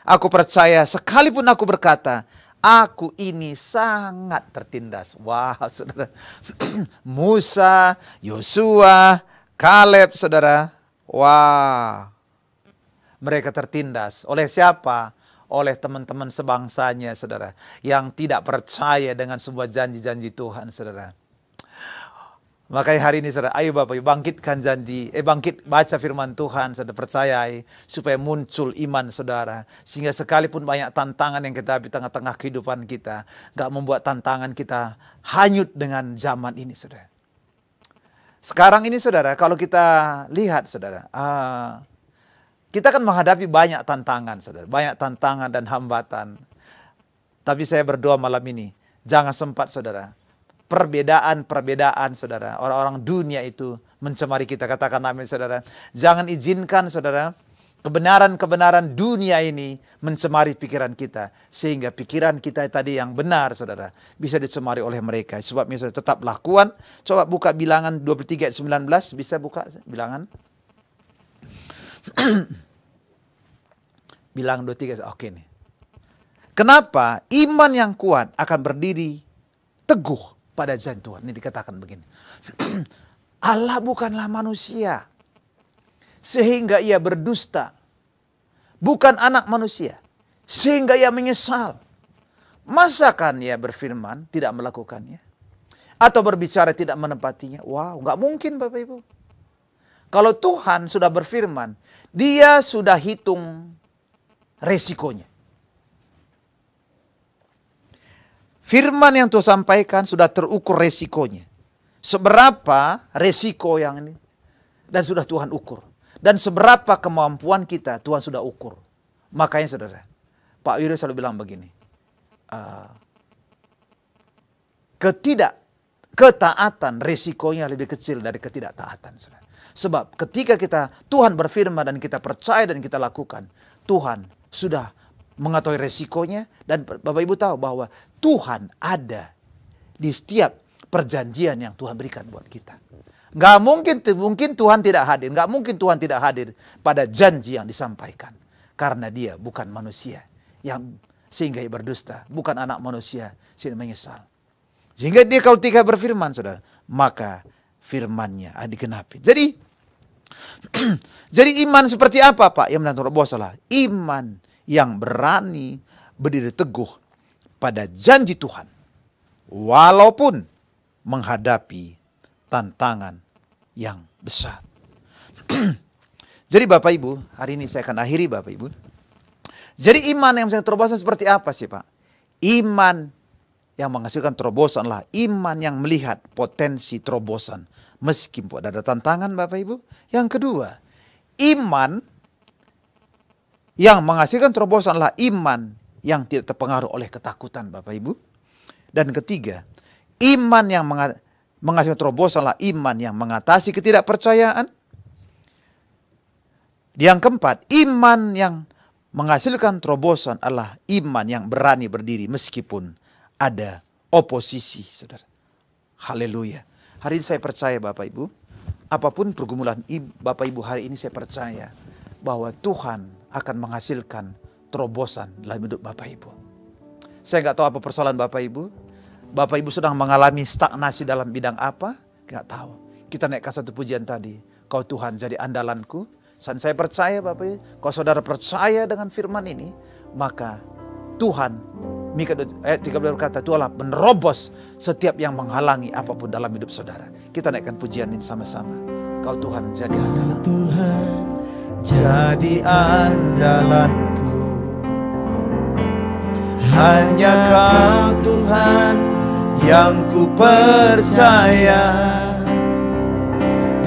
Aku percaya sekalipun aku berkata, aku ini sangat tertindas. Wow, saudara. Musa, Yosua, Kaleb, saudara. Wah. Mereka tertindas. Oleh siapa? Oleh teman-teman sebangsanya, saudara. Yang tidak percaya dengan sebuah janji-janji Tuhan, saudara. Makanya hari ini, saudara, ayo Bapak Ibu bangkitkan janji. Bangkit baca firman Tuhan, saudara, percayai. Supaya muncul iman, saudara. Sehingga sekalipun banyak tantangan yang kita di tengah-tengah kehidupan kita. Gak membuat tantangan kita hanyut dengan zaman ini, saudara. Sekarang ini saudara, kalau kita lihat saudara, kita akan menghadapi banyak tantangan saudara. Banyak tantangan dan hambatan. Tapi saya berdoa malam ini, jangan sempat saudara, perbedaan-perbedaan saudara, orang-orang dunia itu mencemari kita. Katakan amin saudara. Jangan izinkan saudara, kebenaran-kebenaran dunia ini mencemari pikiran kita. Sehingga pikiran kita tadi yang benar saudara bisa dicemari oleh mereka. Sebabnya saudara tetap lakukan. Coba buka Bilangan 23 ayat 19. Bisa buka Bilangan. Bilangan 23. Oke nih. Kenapa iman yang kuat akan berdiri teguh pada janji Tuhan. Ini dikatakan begini. Allah bukanlah manusia sehingga ia berdusta. Bukan anak manusia sehingga ia menyesal. Masakan ia berfirman tidak melakukannya? Atau berbicara tidak menepatinya? Wow, nggak mungkin Bapak Ibu. Kalau Tuhan sudah berfirman, dia sudah hitung resikonya. Firman yang Tuhan sampaikan sudah terukur resikonya. Seberapa resiko yang ini. Dan sudah Tuhan ukur. Dan seberapa kemampuan kita Tuhan sudah ukur. Makanya saudara, Pak Yuri selalu bilang begini. Ketaatan resikonya lebih kecil dari ketidaktaatan. Saudara. Sebab ketika Tuhan berfirman dan kita percaya dan kita lakukan, Tuhan sudah mengetahui resikonya. Dan Bapak Ibu tahu bahwa Tuhan ada di setiap perjanjian yang Tuhan berikan buat kita. Nggak mungkin Tuhan tidak hadir. Nggak mungkin Tuhan tidak hadir pada janji yang disampaikan. Karena dia bukan manusia yang sehingga ia berdusta. Bukan anak manusia sehingga menyesal. Sehingga dia kalau tiga berfirman, saudara, maka firmannya digenapi. Jadi iman seperti apa Pak? Yang menantu salah. Iman yang berani berdiri teguh pada janji Tuhan. Walaupun menghadapi tantangan yang besar. Jadi Bapak Ibu, hari ini saya akan akhiri Bapak Ibu. Jadi iman yang bisa terobosan seperti apa sih Pak? Iman yang menghasilkan terobosan adalah iman yang melihat potensi terobosan. Meskipun ada tantangan Bapak Ibu. Yang kedua, iman yang menghasilkan terobosan adalah iman yang tidak terpengaruh oleh ketakutan Bapak Ibu. Dan ketiga, iman yang menghasilkan terobosan adalah iman yang mengatasi ketidakpercayaan. Yang keempat, iman yang menghasilkan terobosan adalah iman yang berani berdiri meskipun ada oposisi, saudara. Haleluya. Hari ini saya percaya Bapak Ibu, apapun pergumulan Bapak Ibu hari ini saya percaya bahwa Tuhan akan menghasilkan terobosan dalam hidup Bapak Ibu. Saya nggak tahu apa persoalan Bapak Ibu. Bapak Ibu sedang mengalami stagnasi dalam bidang apa? Nggak tahu. Kita naikkan satu pujian tadi. Kau Tuhan jadi andalanku. Dan saya percaya Bapak Ibu, kalau saudara percaya dengan firman ini, maka Tuhan, Mika ayat 13 berkata, Tuhanlah menerobos setiap yang menghalangi apapun dalam hidup saudara. Kita naikkan pujian ini sama-sama. Kau Tuhan jadi andalan. Tuhan jadi andalanku. Hanya Kau Tuhan yang ku percaya.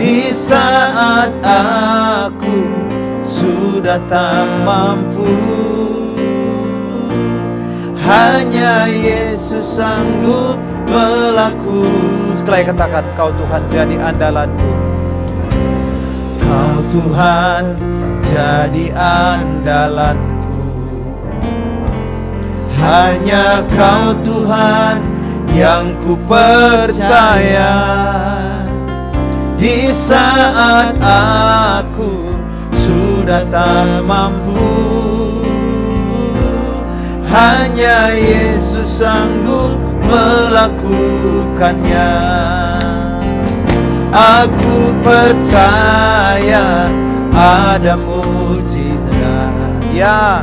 Di saat aku sudah tak mampu, hanya Yesus sanggup melakukan. Sekali katakan, Kau Tuhan jadi andalanku. Kau Tuhan jadi andalanku. Hanya Kau Tuhan yang ku percaya. Di saat aku sudah tak mampu, hanya Yesus sanggup melakukannya. Aku percaya ada mujizat. Ya,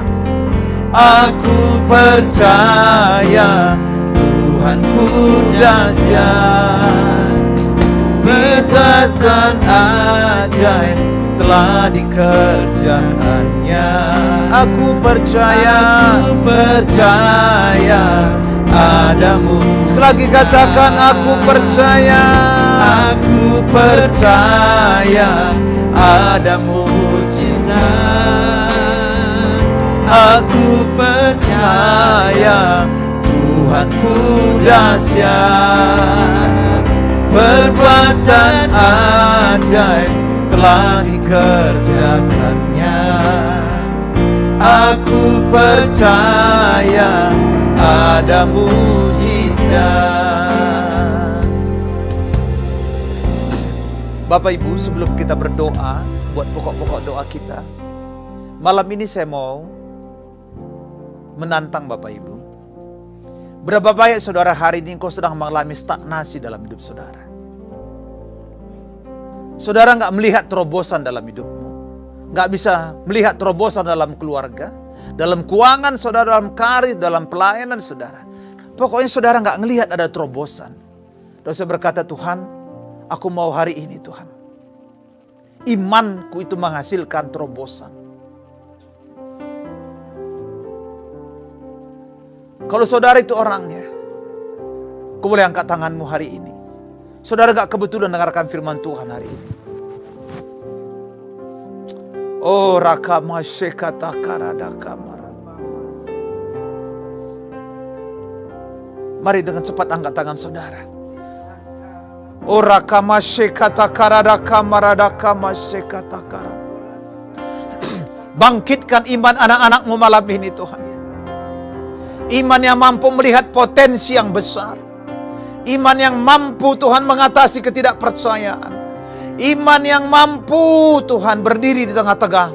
Aku percaya Tuhanku dahsyat. Perkataan ajaib telah dikerjakannya. aku percaya. Aku percaya ada mujizat. Sekali lagi katakan, aku percaya. Aku percaya ada mujizat. Aku percaya Tuhanku dahsyat. Perbuatan ajaib telah dikerjakannya. Aku percaya ada mujizat. Bapak Ibu, sebelum kita berdoa buat pokok-pokok doa kita, malam ini saya mau menantang Bapak Ibu. Berapa banyak saudara hari ini kau sedang mengalami stagnasi dalam hidup saudara. Saudara nggak melihat terobosan dalam hidupmu. Nggak bisa melihat terobosan dalam keluarga, dalam keuangan saudara, dalam karir, dalam pelayanan saudara. Pokoknya saudara nggak ngelihat ada terobosan. Dan saya berkata, Tuhan, aku mau hari ini Tuhan, imanku itu menghasilkan terobosan. Kalau saudara itu orangnya, kau boleh angkat tanganmu hari ini. Saudara gak kebetulan dengarkan firman Tuhan hari ini. Oh rakama shekata karada kamara. Mari dengan cepat angkat tangan saudara. Oh rakama shekata karada kamarada kama shekata karada. Bangkitkan iman anak-anakmu malam ini Tuhan. Iman yang mampu melihat potensi yang besar. Iman yang mampu Tuhan mengatasi ketidakpercayaan. Iman yang mampu Tuhan berdiri di tengah-tengah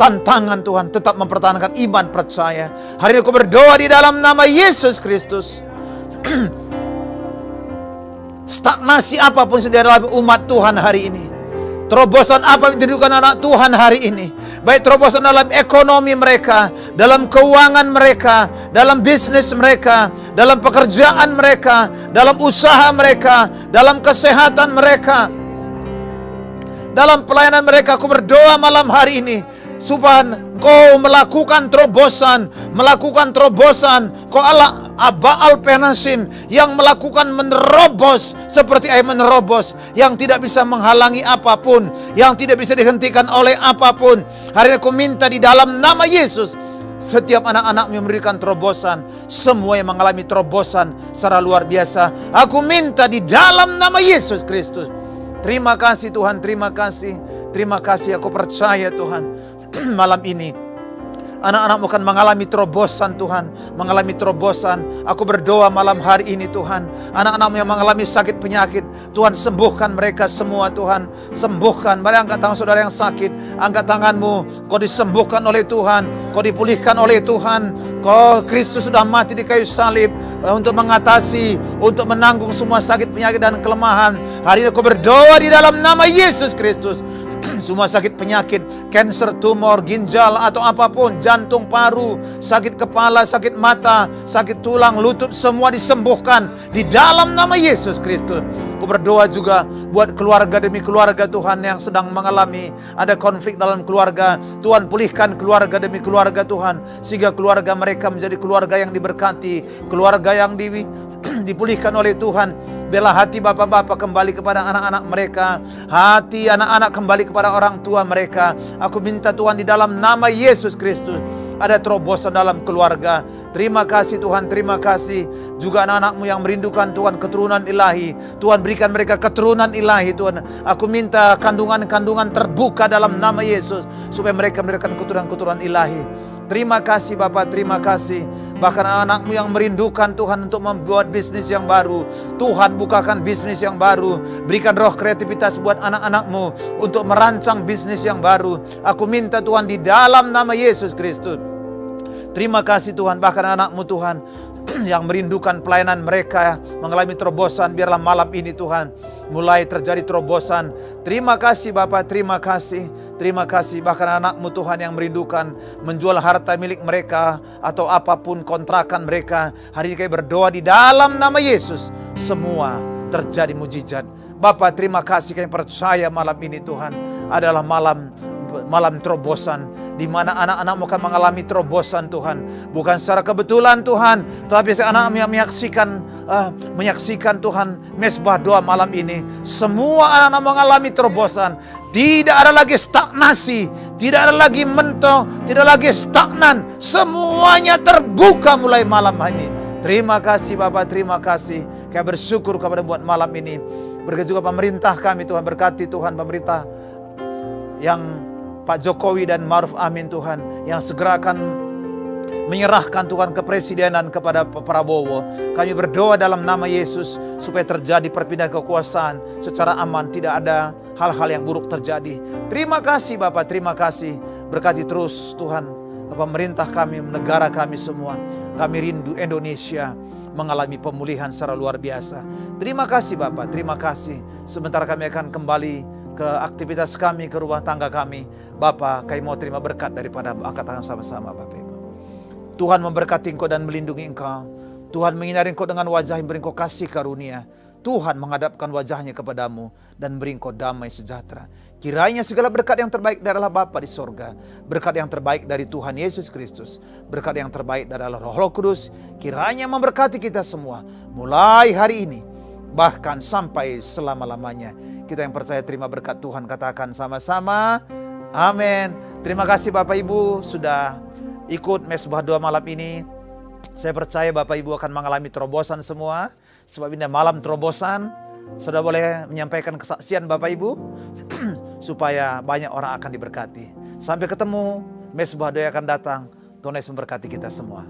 tantangan Tuhan, tetap mempertahankan iman percaya. Hari ini aku berdoa di dalam nama Yesus Kristus. Stagnasi apapun sudah dalam umat Tuhan hari ini, terobosan apa yang dilakukan anak Tuhan hari ini, baik terobosan dalam ekonomi mereka, dalam keuangan mereka, dalam bisnis mereka, dalam pekerjaan mereka, dalam usaha mereka, dalam kesehatan mereka, dalam pelayanan mereka. Aku berdoa malam hari ini, Tuhan, Kau melakukan terobosan, Kau Allah Baal Penasim yang melakukan menerobos seperti air menerobos, yang tidak bisa menghalangi apapun, yang tidak bisa dihentikan oleh apapun. Hari ini aku minta di dalam nama Yesus, setiap anak-anak memberikan terobosan, semua yang mengalami terobosan secara luar biasa, aku minta di dalam nama Yesus Kristus. Terima kasih Tuhan, terima kasih aku percaya Tuhan. Malam ini Anak-anakmu akan mengalami terobosan Tuhan, mengalami terobosan. Aku berdoa malam hari ini Tuhan, anak-anakmu yang mengalami sakit penyakit, Tuhan sembuhkan mereka semua Tuhan, sembuhkan. Mari angkat tangan saudara yang sakit, angkat tanganmu, kau disembuhkan oleh Tuhan, kau dipulihkan oleh Tuhan. Kau Kristus sudah mati di kayu salib untuk mengatasi, untuk menanggung semua sakit penyakit dan kelemahan. Hari ini aku berdoa di dalam nama Yesus Kristus. Semua sakit penyakit, kanker, tumor, ginjal atau apapun, jantung, paru, sakit kepala, sakit mata, sakit tulang, lutut, semua disembuhkan di dalam nama Yesus Kristus. Aku berdoa juga buat keluarga demi keluarga Tuhan yang sedang mengalami ada konflik dalam keluarga. Tuhan pulihkan keluarga demi keluarga Tuhan, sehingga keluarga mereka menjadi keluarga yang diberkati, keluarga yang dipulihkan oleh Tuhan. Bela hati bapak-bapak kembali kepada anak-anak mereka, hati anak-anak kembali kepada orang tua mereka. Aku minta Tuhan di dalam nama Yesus Kristus ada terobosan dalam keluarga. Terima kasih Tuhan, terima kasih. Juga anak-anakmu yang merindukan Tuhan keturunan ilahi, Tuhan berikan mereka keturunan ilahi Tuhan. Aku minta kandungan-kandungan terbuka dalam nama Yesus, supaya mereka mendapatkan keturunan-keturunan ilahi. Terima kasih Bapak, terima kasih. Bahkan anak-anakmu yang merindukan Tuhan untuk membuat bisnis yang baru, Tuhan bukakan bisnis yang baru. Berikan roh kreativitas buat anak-anakmu untuk merancang bisnis yang baru. Aku minta Tuhan di dalam nama Yesus Kristus. Terima kasih Tuhan, bahkan anakmu Tuhan yang merindukan pelayanan mereka mengalami terobosan, biarlah malam ini Tuhan mulai terjadi terobosan. Terima kasih Bapak, terima kasih. Terima kasih bahkan anakmu Tuhan yang merindukan menjual harta milik mereka atau apapun kontrakan mereka. Hari ini kami berdoa di dalam nama Yesus, semua terjadi mujizat. Bapak terima kasih, kami percaya malam ini Tuhan adalah malam terobosan, di mana anak-anakmu akan mengalami terobosan Tuhan. Bukan secara kebetulan Tuhan, tapi anak-anakmu yang menyaksikan Tuhan mesbah doa malam ini. Semua anak-anak mengalami terobosan. Tidak ada lagi stagnasi, tidak ada lagi mentok, tidak lagi stagnan. Semuanya terbuka mulai malam ini. Terima kasih Bapak, terima kasih. Kami bersyukur kepada buat malam ini. Berkat juga pemerintah kami Tuhan, berkati Tuhan pemerintah yang Pak Jokowi dan Maruf Amin Tuhan, yang segera akan menyerahkan Tuhan kepresidenan kepada Pak Prabowo. Kami berdoa dalam nama Yesus supaya terjadi perpindahan kekuasaan secara aman, tidak ada hal-hal yang buruk terjadi. Terima kasih Bapak, terima kasih. Berkati terus Tuhan pemerintah kami, negara kami semua. Kami rindu Indonesia mengalami pemulihan secara luar biasa. Terima kasih Bapak, terima kasih. Sebentar kami akan kembali ke aktivitas kami, ke rumah tangga kami. Bapak, kami mau terima berkat daripada angkat tangan sama-sama Bapak Ibu. Tuhan memberkati engkau dan melindungi engkau. Tuhan menyinari engkau dengan wajah yang beri engkau kasih karunia. Tuhan menghadapkan wajahnya kepadamu dan beri engkau damai sejahtera. Kiranya segala berkat yang terbaik dari Allah Bapa di sorga, berkat yang terbaik dari Tuhan Yesus Kristus, berkat yang terbaik dari Allah Roh Kudus, kiranya memberkati kita semua mulai hari ini, bahkan sampai selama-lamanya. Kita yang percaya terima berkat Tuhan, katakan sama-sama, amin. Terima kasih Bapak Ibu sudah ikut mesbah doa malam ini. Saya percaya Bapak Ibu akan mengalami terobosan semua. Sebab ini malam terobosan. Sudah boleh menyampaikan kesaksian Bapak Ibu supaya banyak orang akan diberkati. Sampai ketemu mesbah doa yang akan datang. Tuhan Yesus memberkati kita semua.